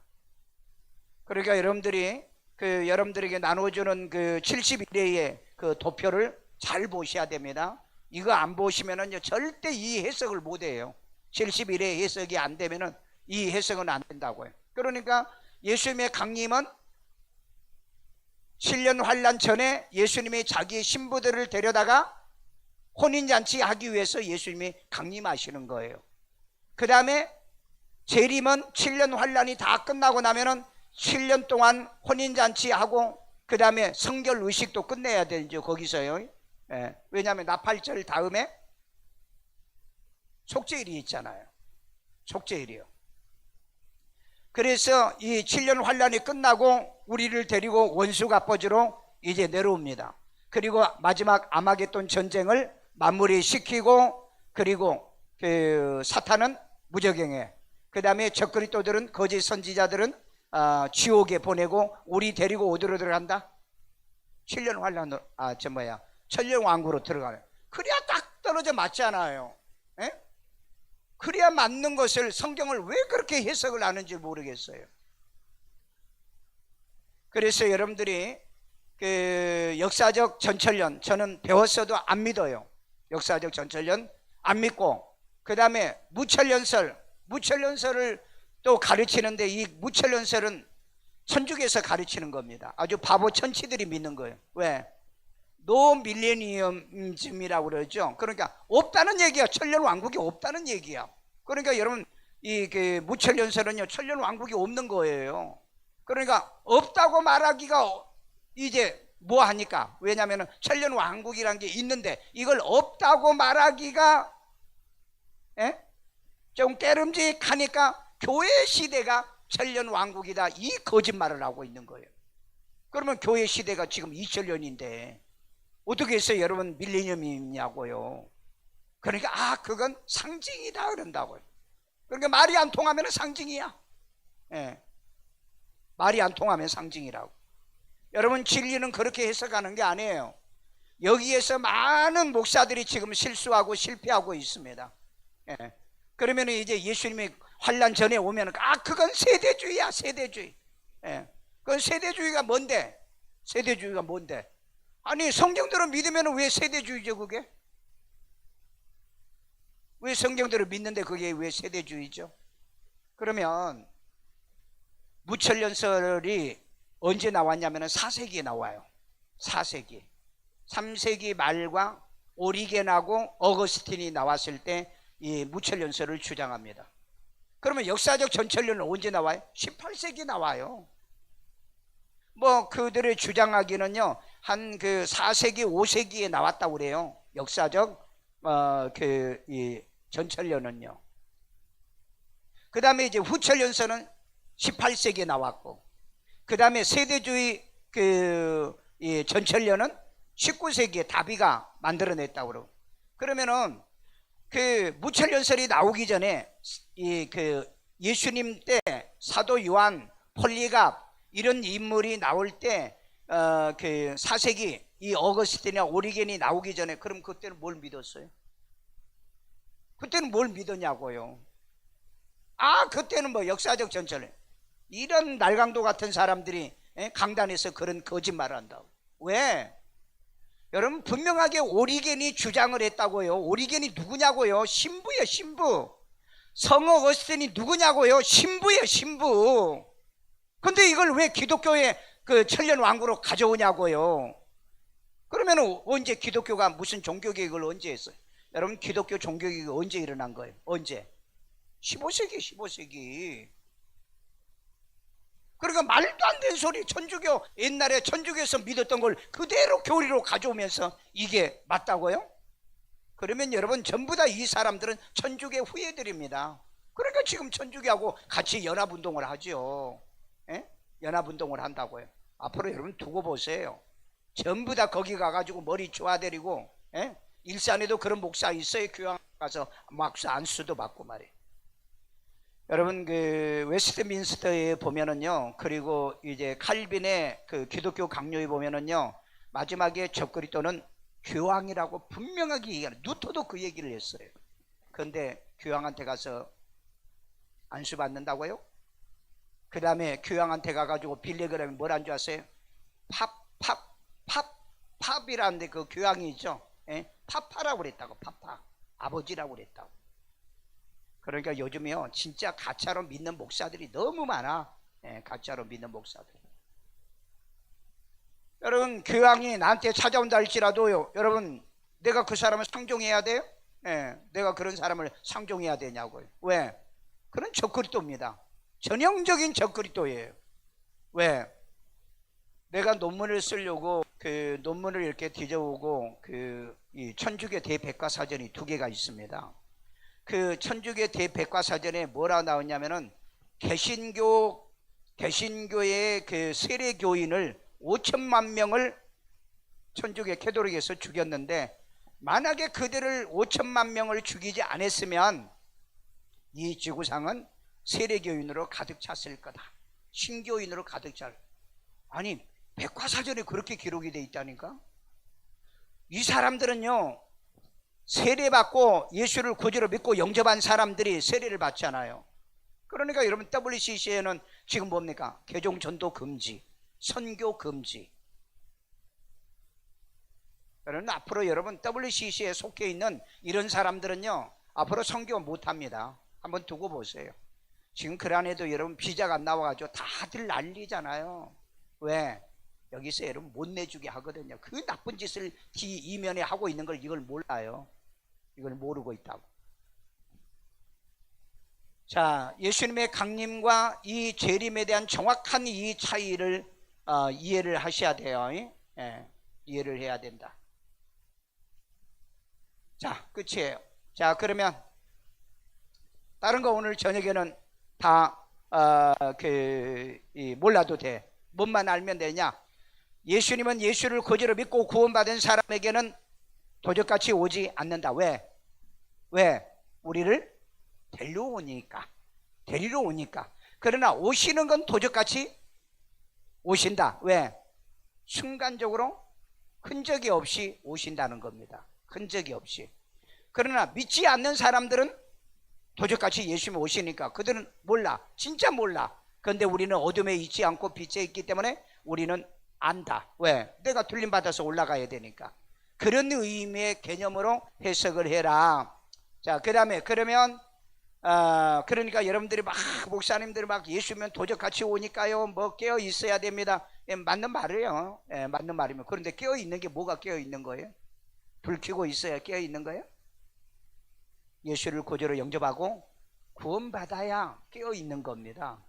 S1: 그러니까 여러분들이 그 여러분들에게 나눠주는 그 71회의 그 도표를 잘 보셔야 됩니다. 이거 안 보시면은요 절대 이 해석을 못 해요. 71회 해석이 안 되면은 이 해석은 안 된다고요. 그러니까 예수님의 강림은 7년 환란 전에 예수님이 자기의 신부들을 데려다가 혼인잔치 하기 위해서 예수님이 강림하시는 거예요. 그 다음에 재림은 7년 환란이 다 끝나고 나면은 7년 동안 혼인잔치하고 그 다음에 성결 의식도 끝내야 되죠. 거기서요. 왜냐하면 나팔절 다음에 속죄일이 있잖아요. 속죄일이요. 그래서 이 7년 환란이 끝나고 우리를 데리고 원수 갚아주러 이제 내려옵니다. 그리고 마지막 아마겟돈 전쟁을 마무리시키고 그리고 그 사탄은 무적행해. 그 다음에 적그리스도들은 거짓 선지자들은 지옥에 보내고 우리 데리고 어디로 들어간다? 7년 환란으로 천년 왕국으로 들어가요. 그래야 딱 떨어져 맞잖아요. 그래야 맞는 것을 성경을 왜 그렇게 해석을 하는지 모르겠어요. 그래서 여러분들이 그 역사적 전천년 저는 배웠어도 안 믿어요. 역사적 전천년 안 믿고 그 다음에 무천년설을 또 가르치는데 이 무천년설은 천주교에서 가르치는 겁니다. 아주 바보 천치들이 믿는 거예요. 왜? 노밀레니엄즘이라고 그러죠. 그러니까 없다는 얘기야. 천년 왕국이 없다는 얘기야. 그러니까 여러분 이 그 무천년설은요 천년 왕국이 없는 거예요. 그러니까 없다고 말하기가 이제 뭐 하니까? 왜냐하면 천년 왕국이라는 게 있는데 이걸 없다고 말하기가 좀 깨름직하니까 교회 시대가 천년 왕국이다, 이 거짓말을 하고 있는 거예요. 그러면 교회 시대가 지금 2000년인데 어떻게 해서 여러분 밀레니엄이냐고요. 그러니까 그건 상징이다 그런다고요. 그러니까 말이 안 통하면 상징이야. 예. 말이 안 통하면 상징이라고. 여러분, 진리는 그렇게 해석하는 게 아니에요. 여기에서 많은 목사들이 지금 실수하고 실패하고 있습니다. 예. 그러면 이제 예수님이 환난 전에 오면 그건 세대주의야, 세대주의. 예. 그건 세대주의가 뭔데? 세대주의가 뭔데? 아니, 성경대로 믿으면 왜 세대주의죠, 그게? 왜 성경대로 믿는데 그게 왜 세대주의죠? 그러면 무천년설이 언제 나왔냐면 4세기에 나와요. 4세기. 3세기 말과 오리겐하고 어거스틴이 나왔을 때 이 무천년설을 주장합니다. 그러면 역사적 전천년은 언제 나와요? 18세기 나와요. 뭐 그들의 주장하기는요, 한 그 4세기 5세기에 나왔다고 그래요. 역사적 이 전천년은요. 그 다음에 이제 후천년설은 18세기에 나왔고, 그 다음에 세대주의 이 전천년은 19세기에 다비가 만들어냈다고 그러고. 그러면은 그 무천년설이 나오기 전에 이 예수님 때 사도 요한, 폴리갑 이런 인물이 나올 때 그 4세기 이 어거스틴이나 오리겐이 나오기 전에, 그럼 그때는 뭘 믿었어요? 그때는 뭘 믿었냐고요. 그때는 뭐 역사적 전철, 이런 날강도 같은 사람들이 강단에서 그런 거짓말을 한다고. 왜? 여러분, 분명하게 오리겐이 주장을 했다고요. 오리겐이 누구냐고요? 신부예요, 신부. 성 어거스틴이 누구냐고요? 신부예요, 신부. 근데 이걸 왜 기독교의 그 천년 왕국으로 가져오냐고요. 그러면 언제 기독교가 무슨 종교개혁을 언제 했어요? 여러분, 기독교 종교개혁이 언제 일어난 거예요? 언제? 15세기, 15세기. 그러니까 말도 안 되는 소리, 천주교, 옛날에 천주교에서 믿었던 걸 그대로 교리로 가져오면서 이게 맞다고요? 그러면 여러분, 전부 다 이 사람들은 천주교 후예들입니다. 그러니까 지금 천주교하고 같이 연합운동을 하죠. 예? 연합운동을 한다고요. 앞으로 여러분 두고 보세요. 전부 다 거기 가가지고 머리 쪼아대리고, 예? 일산에도 그런 목사 있어요. 교황 가서 막수 안수도 받고 말이에요. 여러분, 그 웨스트민스터에 보면은요, 그리고 이제 칼빈의 그 기독교 강요에 보면은요, 마지막에 적그리스도는 교황이라고 분명하게 얘기하는, 루터도 그 얘기를 했어요. 그런데 교황한테 가서 안수 받는다고요? 그 다음에 교황한테 가가지고 빌레그램이 뭐라는 줄 아세요? 팝이라는데 그 교황이 있죠. 예? 파파라고 그랬다고. 파파, 아버지라고 그랬다고. 그러니까 요즘에요, 진짜 가짜로 믿는 목사들이 너무 많아. 예, 가짜로 믿는 목사들. 여러분, 교황이 나한테 찾아온다 할지라도요, 여러분, 내가 그 사람을 상종해야 돼요? 예, 내가 그런 사람을 상종해야 되냐고요. 왜? 그런 적그리스도입니다. 전형적인 적그리스도예요. 왜? 내가 논문을 쓰려고 그 논문을 이렇게 뒤져오고 이 천주교 대백과사전이 2개가 있습니다. 그 천주교 대백과사전에 뭐라 나왔냐면은 개신교의 그 세례교인을 5천만 명을 천주교 캐도릭에서 죽였는데, 만약에 그들을 5천만 명을 죽이지 않았으면 이 지구상은 세례교인으로 가득 찼을 거다. 신교인으로 가득 찼을. 아니, 백과사전에 그렇게 기록이 돼 있다니까. 이 사람들은요, 세례받고 예수를 구주로 믿고 영접한 사람들이 세례를 받잖아요. 그러니까 여러분, WCC에는 지금 뭡니까? 개종 전도 금지, 선교 금지. 여러분, 앞으로 여러분 WCC에 속해 있는 이런 사람들은요, 앞으로 선교 못합니다. 한번 두고 보세요. 지금 그 안에도 여러분 비자가 안 나와가지고 다들 난리잖아요. 왜? 여기서 여러분 못 내주게 하거든요. 그 나쁜 짓을 이면에 하고 있는 걸 이걸 몰라요. 이걸 모르고 있다고. 자, 예수님의 강림과 이 재림에 대한 정확한 이 차이를 이해를 하셔야 돼요. 예, 이해를 해야 된다. 자, 끝이에요. 자, 그러면 다른 거 오늘 저녁에는 다 몰라도 돼. 뭔만 알면 되냐? 예수님은 예수를 거저로 믿고 구원받은 사람에게는 도적같이 오지 않는다. 왜? 우리를 데리러 오니까. 그러나 오시는 건 도적같이 오신다. 왜? 순간적으로 흔적이 없이 오신다는 겁니다. 흔적이 없이. 그러나 믿지 않는 사람들은 도적같이 예수님이 오시니까 그들은 몰라. 진짜 몰라. 그런데 우리는 어둠에 있지 않고 빛에 있기 때문에 우리는 안다. 왜? 내가 들림받아서 올라가야 되니까. 그런 의미의 개념으로 해석을 해라. 자, 그 다음에 그러면 그러니까 여러분들이 막 목사님들이 막 예수면 도적같이 오니까요 뭐 깨어 있어야 됩니다. 맞는 말이에요. 맞는 말이면. 그런데 깨어 있는 게 뭐가 깨어 있는 거예요? 불 켜고 있어야 깨어 있는 거예요? 예수를 구주로 영접하고 구원받아야 깨어 있는 겁니다.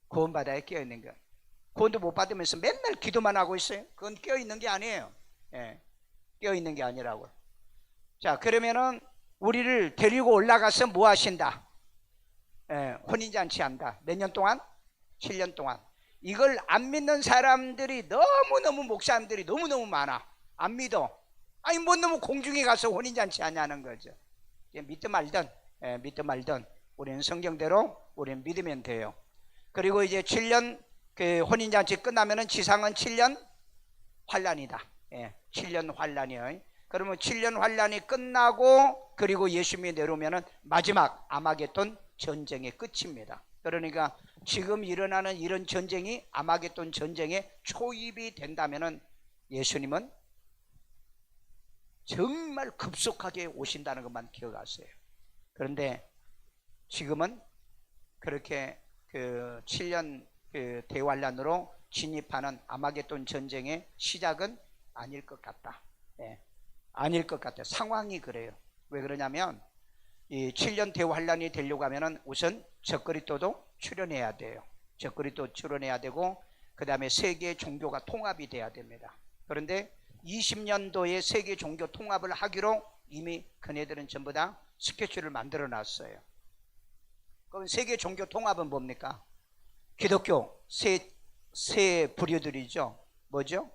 S1: 구원받아야 깨어 있는 거예요. 구원도 못 받으면서 맨날 기도만 하고 있어요. 그건 깨어 있는 게 아니에요. 깨어 있는 게 아니라고요. 자, 그러면은 우리를 데리고 올라가서 뭐 하신다? 혼인잔치 한다. 몇 년 동안? 7년 동안. 이걸 안 믿는 사람들이 너무너무 목사님들이 너무너무 많아. 안 믿어. 아니 뭐 너무 공중에 가서 혼인잔치 하냐는 거죠. 믿든 말든 우리는 성경대로 우리는 믿으면 돼요. 그리고 이제 7년 그 혼인잔치 끝나면은 지상은 7년 환란이다. 7년 환란이에요. 그러면 7년 환란이 끝나고 그리고 예수님이 내려오면은 마지막 아마겟돈 전쟁의 끝입니다. 그러니까 지금 일어나는 이런 전쟁이 아마겟돈 전쟁의 초입이 된다면은 예수님은 정말 급속하게 오신다는 것만 기억하세요. 그런데 지금은 그렇게 그 7년 그 대환란으로 진입하는 아마겟돈 전쟁의 시작은 아닐 것 같다. 아닐 것 같아요. 상황이 그래요. 왜 그러냐면 이 7년 대환란이 되려고 하면은 우선 적그리스도도 출현해야 돼요. 적그리스도 출현해야 되고 그 다음에 세계 종교가 통합이 돼야 됩니다. 그런데 20년도에 세계 종교 통합을 하기로 이미 그네들은 전부 다 스케줄을 만들어 놨어요. 그럼 세계 종교 통합은 뭡니까? 기독교 세 부류들이죠. 뭐죠?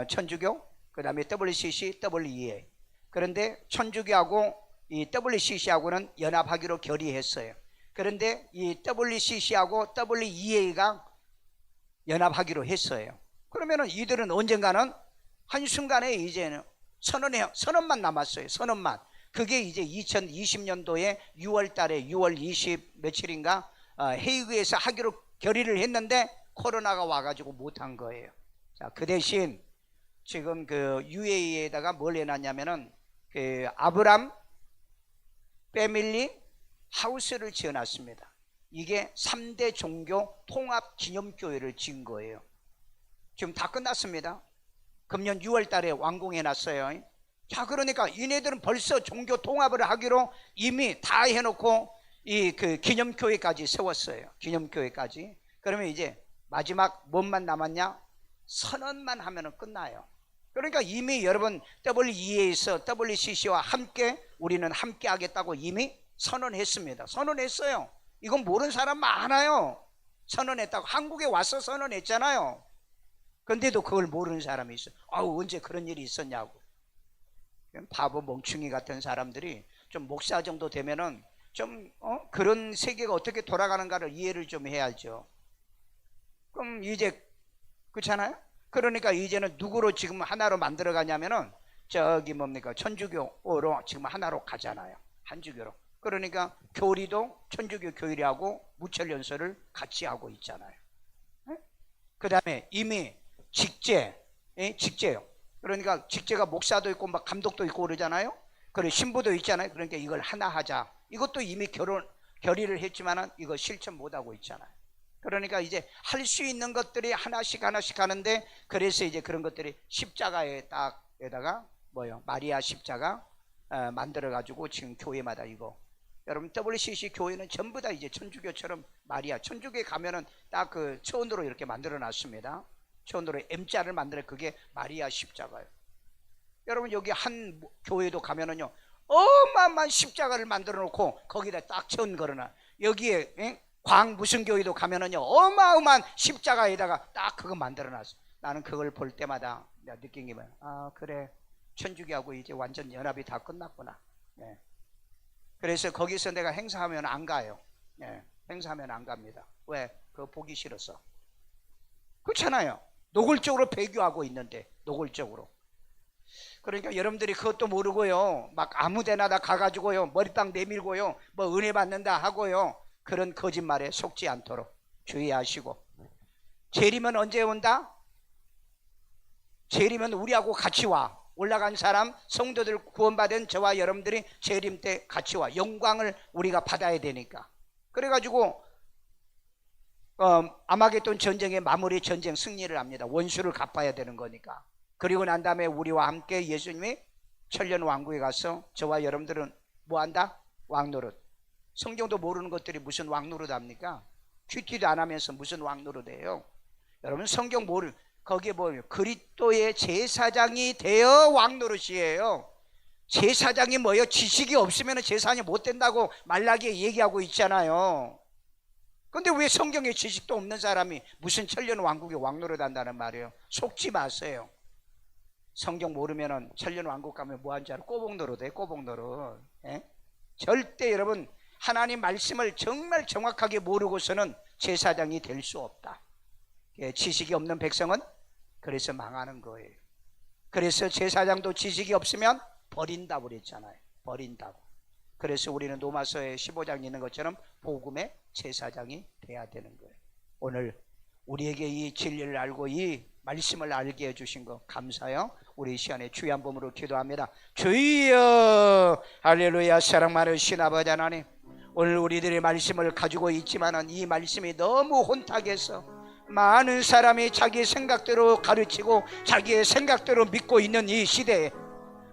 S1: 천주교, 그 다음에 WCC, WEA. 그런데 천주교하고 이 WCC하고는 연합하기로 결의했어요. 그런데 이 WCC하고 WEA가 연합하기로 했어요. 그러면은 이들은 언젠가는 한순간에 이제는 선언만 남았어요. 선언만. 그게 이제 2020년도에 6월 달에 6월 20 며칠인가 헤이그에서 하기로 결의를 했는데 코로나가 와가지고 못한 거예요. 자, 그 대신 지금 그 UAE에다가 뭘 해놨냐면은 그 아브람 패밀리 하우스를 지어놨습니다. 이게 3대 종교 통합 기념교회를 지은 거예요. 지금 다 끝났습니다. 금년 6월 달에 완공해놨어요. 자, 그러니까 얘네들은 벌써 종교 통합을 하기로 이미 다 해놓고 이 그 기념교회까지 세웠어요. 기념교회까지. 그러면 이제 마지막 뭔만 남았냐? 선언만 하면은 끝나요. 그러니까 이미 여러분 WEA에서 WCC와 함께 우리는 함께 하겠다고 이미 선언했습니다. 선언했어요. 이건 모르는 사람 많아요. 선언했다고. 한국에 와서 선언했잖아요. 그런데도 그걸 모르는 사람이 있어요. 아우, 언제 그런 일이 있었냐고. 바보 멍충이 같은 사람들이 좀 목사 정도 되면은 좀 그런 세계가 어떻게 돌아가는가를 이해를 좀 해야죠. 그럼 이제 그렇잖아요. 그러니까 이제는 누구로 지금 하나로 만들어 가냐면은 저기 뭡니까 천주교로 지금 하나로 가잖아요. 한주교로. 그러니까 교리도 천주교 교리하고 무천연설을 같이 하고 있잖아요. 그 다음에 이미 직제요. 그러니까 직제가 목사도 있고 막 감독도 있고 그러잖아요. 그리고 신부도 있잖아요. 그러니까 이걸 하나 하자. 이것도 이미 결의를 했지만은 이거 실천 못 하고 있잖아요. 그러니까 이제 할 수 있는 것들이 하나씩 하는데 그래서 이제 그런 것들이 십자가에 딱에다가 마리아 십자가 만들어 가지고 지금 교회마다 이거 여러분 WCC 교회는 전부 다 이제 천주교처럼 마리아 천주교에 가면은 딱 그 초원으로 이렇게 만들어 놨습니다. 초원으로 M자를 만들어 그게 마리아 십자가예요. 여러분 여기 한 교회도 가면은요 어마어마한 십자가를 만들어 놓고 거기다 딱 천 걸어놔. 여기에 광 무슨 교회도 가면은요 어마어마한 십자가에다가 딱 그거 만들어놨어. 나는 그걸 볼 때마다 내가 느낀 게 뭐야? 아 그래, 천주교하고 이제 완전 연합이 다 끝났구나. 예. 그래서 거기서 내가 행사하면 안 가요. 예. 행사하면 안 갑니다. 왜? 그거 보기 싫어서. 그렇잖아요. 노골적으로 배교하고 있는데, 노골적으로. 그러니까 여러분들이 그것도 모르고요, 막 아무데나 다 가가지고요 머리빵 내밀고요 뭐 은혜 받는다 하고요, 그런 거짓말에 속지 않도록 주의하시고. 재림은 언제 온다? 재림은 우리하고 같이 와. 올라간 사람, 성도들 구원받은 저와 여러분들이 재림 때 같이 와. 영광을 우리가 받아야 되니까. 그래가지고 아마겟돈 전쟁의 마무리 전쟁 승리를 합니다. 원수를 갚아야 되는 거니까. 그리고 난 다음에 우리와 함께 예수님이 천년 왕국에 가서 저와 여러분들은 뭐 한다? 왕노릇. 성경도 모르는 것들이 무슨 왕노릇 합니까? 큐티도 안 하면서 무슨 왕노릇이에요? 여러분 성경 모르, 거기에 뭐예요? 그리스도의 제사장이 되어 왕노릇이에요. 제사장이 뭐예요? 지식이 없으면 제사장이 못 된다고 말라기에 얘기하고 있잖아요. 근데 왜 성경에 지식도 없는 사람이 무슨 천년 왕국에 왕노릇 한다는 말이에요? 속지 마세요. 성경 모르면은 천년 왕국 가면 뭐 한 줄 알아? 꼬복노릇해, 꼬복노릇. 예? 절대 여러분 하나님 말씀을 정말 정확하게 모르고서는 제사장이 될 수 없다. 예, 지식이 없는 백성은 그래서 망하는 거예요. 그래서 제사장도 지식이 없으면 버린다고 그랬잖아요. 버린다고. 그래서 우리는 로마서에 15장 있는 것처럼 복음의 제사장이 돼야 되는 거예요. 오늘 우리에게 이 진리를 알고 이 말씀을 알게 해주신 거 감사해요. 우리 이 시간에 주의 한 번으로 기도합니다. 주여, 할렐루야. 사랑 많으신 아버지 하나님, 오늘 우리들의 말씀을 가지고 있지만은 이 말씀이 너무 혼탁해서 많은 사람이 자기 생각대로 가르치고 자기의 생각대로 믿고 있는 이 시대에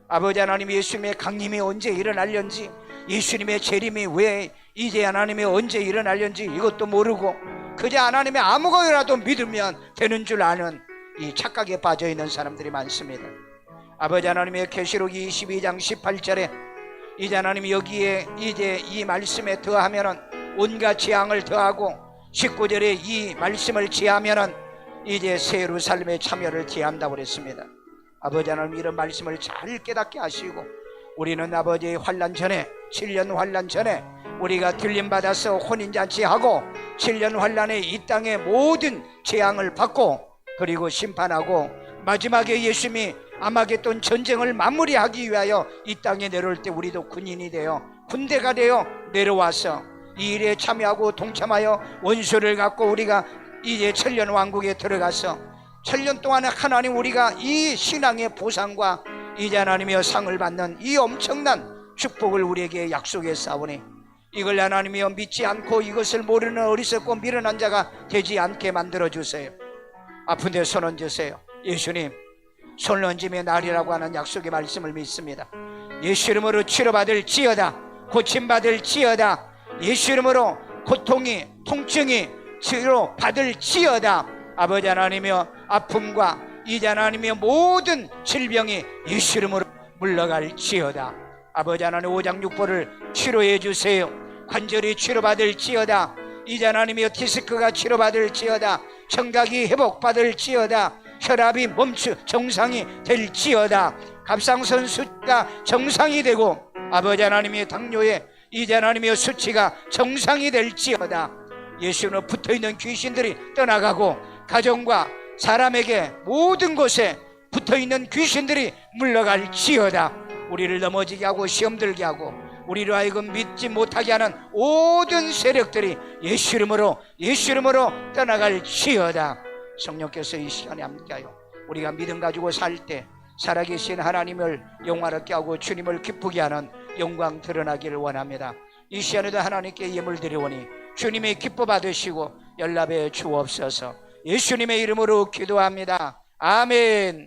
S1: 아버지 하나님, 예수님의 강림이 언제 일어날는지, 예수님의 재림이 왜 이제 하나님이 언제 일어날는지 이것도 모르고 그저 하나님의 아무거나라도 믿으면 되는 줄 아는 이 착각에 빠져 있는 사람들이 많습니다. 아버지 하나님의 계시록 22장 18절에 이제 하나님이 여기에 이제 이 말씀에 더하면은 온갖 재앙을 더하고 19절에 이 말씀을 제하면은 이제 새 예루살렘의 참여를 제한다고 그랬습니다. 아버지 하나님, 이런 말씀을 잘 깨닫게 하시고 우리는 아버지의 환난 전에, 7년 환난 전에 우리가 들림받아서 혼인잔치하고 7년 환난에 이 땅의 모든 재앙을 받고 그리고 심판하고 마지막에 예수님이 아마겟돈 전쟁을 마무리하기 위하여 이 땅에 내려올 때 우리도 군인이 되어 군대가 되어 내려와서 이 일에 참여하고 동참하여 원수를 갖고 우리가 이제 천년 왕국에 들어가서 천년 동안 하나님 우리가 이 신앙의 보상과 이제 하나님의 상을 받는 이 엄청난 축복을 우리에게 약속했사오니 이걸 하나님이여 믿지 않고 이것을 모르는 어리석고 미련한 자가 되지 않게 만들어주세요. 아픈데 손 얹으세요. 예수님, 손 얹음의 날이라고 하는 약속의 말씀을 믿습니다. 예수 이름으로 치료받을 지어다, 고침받을 지어다, 예수 이름으로 고통이, 통증이 치료받을 지어다. 아버지 하나님이여, 아픔과 이제 하나님이여 모든 질병이 예수 이름으로 물러갈 지어다. 아버지 하나님, 오장육부를 치료해 주세요. 관절이 치료받을 지어다. 이제 하나님이여 디스크가 치료받을 지어다. 청각이 회복받을 지어다. 혈압이 정상이 될 지어다. 갑상선 수치가 정상이 되고 아버지 하나님의 당뇨에 이제 하나님의 수치가 정상이 될 지어다. 예수는 붙어있는 귀신들이 떠나가고 가정과 사람에게 모든 곳에 붙어있는 귀신들이 물러갈 지어다. 우리를 넘어지게 하고 시험 들게 하고 우리로 하여금 믿지 못하게 하는 모든 세력들이 예수 이름으로 떠나갈 지어다. 성령께서 이 시간에 함께하여 우리가 믿음 가지고 살 때 살아계신 하나님을 영화롭게 하고 주님을 기쁘게 하는 영광 드러나기를 원합니다. 이 시간에도 하나님께 예물 드리오니 주님의 기뻐 받으시고 연락해 주옵소서. 예수님의 이름으로 기도합니다. 아멘.